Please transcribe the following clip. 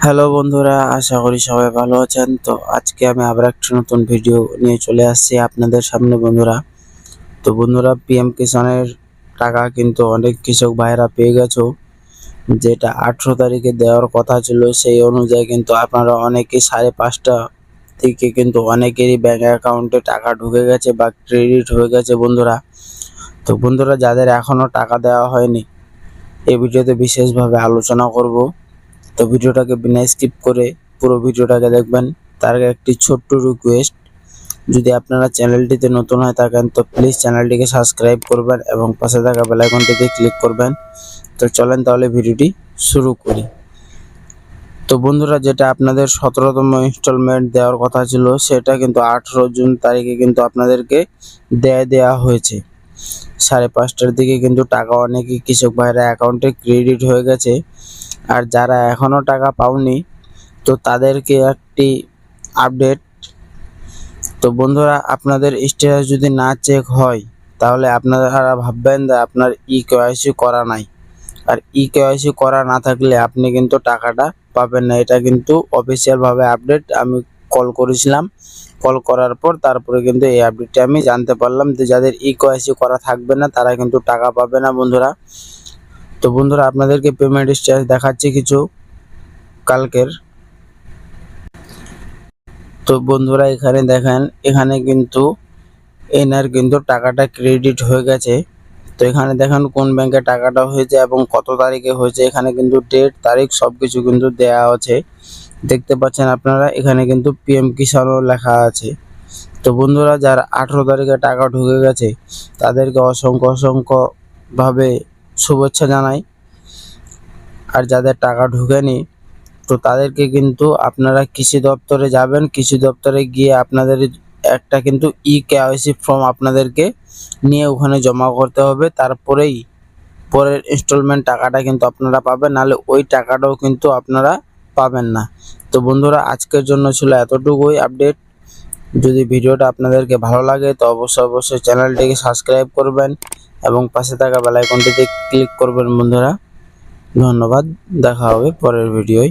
Hello বন্ধুরা, আশা করি সবাই ভালো আছেন। তো আজকে আমি আবার একটা নতুন ভিডিও নিয়ে চলে আসছি আপনাদের সামনে বন্ধুরা। তো বন্ধুরা, পিএম কিষানের টাকা কিন্তু অনেক কৃষক ভাইরা পেয়ে গেছো, যেটা 18 তারিখে দেওয়ার কথা ছিল। সেই অনুযায়ী কিন্তু আপনারা অনেকেই 5:30টা থেকে কিন্তু অনেকেরই ব্যাংক অ্যাকাউন্টে টাকা ঢুকে গেছে বা ক্রেডিট হয়ে গেছে বন্ধুরা। তো বন্ধুরা, যাদের এখনো টাকা দেওয়া হয়নি, এই ভিডিওতে বিশেষভাবে আলোচনা করব। তো ভিডিওটাকে বিনা স্কিপ করে পুরো ভিডিওটাকে দেখবেন। তার আগে একটি ছোট্ট রিকোয়েস্ট, যদি আপনারা চ্যানেলটিতে নতুন হয়ে থাকেন তো প্লিজ চ্যানেলটিকে সাবস্ক্রাইব করবেন এবং পাশে থাকা বেল আইকনটিতে ক্লিক করবেন। তো চলেন তাহলে ভিডিওটি শুরু করি। তো বন্ধুরা, যেটা আপনাদের 17তম ইনস্টলমেন্ট দেওয়ার কথা ছিল, সেটা কিন্তু 18 জুন তারিখে কিন্তু আপনাদেরকে দেওয়া হয়েছে। 5:30টার দিকে কিন্তু টাকা অনেকই কৃষক ভাইরা অ্যাকাউন্টে ক্রেডিট হয়ে গেছে। আর যারা এখনো টাকা পাওনি, তো তাদেরকে একটি আপডেট। তো বন্ধুরা, আপনাদের স্ট্যাটাস যদি না চেক হয়, তাহলে আপনারা ভাববেন যে আপনার কেওয়াইসি করা নাই। আর কেওয়াইসি করা না থাকলে আপনি কিন্তু টাকাটা পাবেন না। এটা কিন্তু অফিসিয়াল ভাবে আপডেট। আমি কল করেছিলাম, কল করার পর তারপরে কিন্তু এই আপডেটটা আমি জানতে পারলাম যে যাদের কেওয়াইসি করা থাকবে না তারা কিন্তু টাকা পাবে না বন্ধুরা। তো বন্ধুরা, আপনাদেরকে পেমেন্ট স্ট্যাটাস দেখাচ্ছি কিছু কালকের। তো বন্ধুরা, এখানে দেখেন, এখানে কিন্তু এনার কিন্তু টাকাটা ক্রেডিট হয়ে গেছে। তো এখানে দেখেন কোন ব্যাংকে টাকাটা হয়েছে এবং কত তারিখে হয়েছে। এখানে কিন্তু ডেট, তারিখ সবকিছু কিন্তু দেয়া আছে, দেখতে পাচ্ছেন আপনারা। এখানে কিন্তু পিএম কিষানও লেখা আছে। তো বন্ধুরা, যারা 18 তারিখে টাকা ঢুকে গেছে তাদেরকে অসংখ্য ভাবে শুভেচ্ছা জানাই। আর যাদের টাকা ঢুকেনি, তো তাদেরকে কিন্তু আপনারা কৃষি দপ্তরে যাবেন। কৃষি দপ্তরে গিয়ে আপনাদের একটা কিন্তু কেওয়াইসি ফর্ম আপনাদেরকে নিয়ে ওখানে জমা করতে হবে। তারপরেই পরের ইনস্টলমেন্ট টাকাটা কিন্তু আপনারা পাবেন, নাহলে ওই টাকাটাও কিন্তু আপনারা পাবেন না। তো বন্ধুরা, আজকের জন্য ছিল এতটুকুই আপডেট। যদি ভিডিওটা আপনাদেরকে ভালো লাগে তো অবশ্যই চ্যানেলটিকে সাবস্ক্রাইব করবেন এবং পাশে থাকা বেল আইকনটিতে ক্লিক করবেন বন্ধুরা। ধন্যবাদ, দেখা হবে পরের ভিডিওয়।